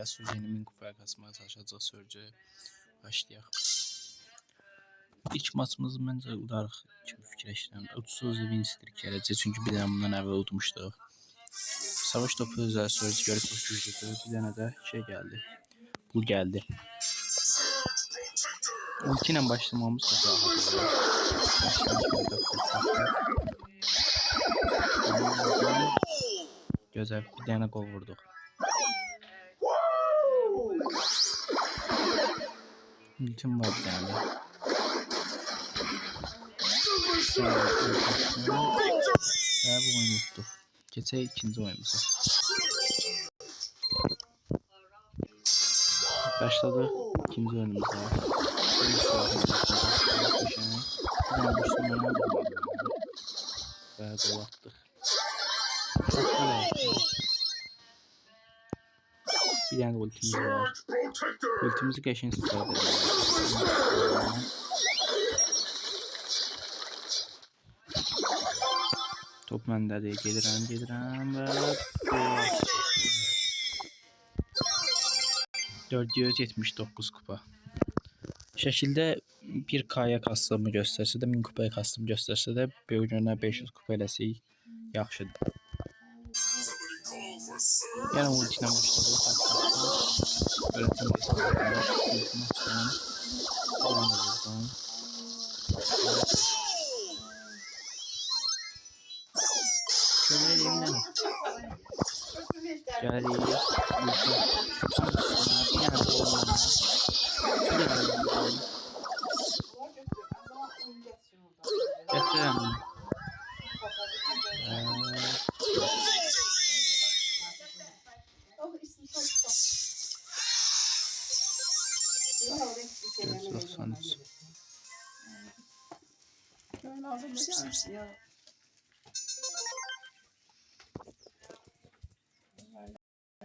Sürücünün min kupaya kasmaya çalışacaq sürücü. Başlayaq. İlk maçımızı məncə udarıq kimi fikirləşirəm. 30 win-streak gələcək çünki bir dənə bundan əvvəl udmuşduq. Savaş topu üzrə sürücü görə çox güclüdür. Bir dənə də şey gəldi. Bu gəldi. Ulti ilə başlamamız da rahat olur. Gözəl bir dənə qol vurduq. Ultim var bir dənə. Və bu oyunu utduq. Keçək ikinci oyunumuza. Başladıq ikinci oyunumuza. Bir dənə düşdüm mənə və qol atdıq. Bir dənə ultimiz var. Ultimizi qəşəng istifadə edelim. Top məndədir. Gedirəm və 479 kupa. Şəkildə 1K-ya kastığımı göstərsə də, 1000 kupaya kastığımı göstərsə də, böyük günə 500 kupa eləsək yaxşıdır. Yəni ulti ilə başladıq. Öğretim hesablarına ultimi açdım. Bir dənə vurdum. Şöyle elimden gəlirik. Ulti gətirəm.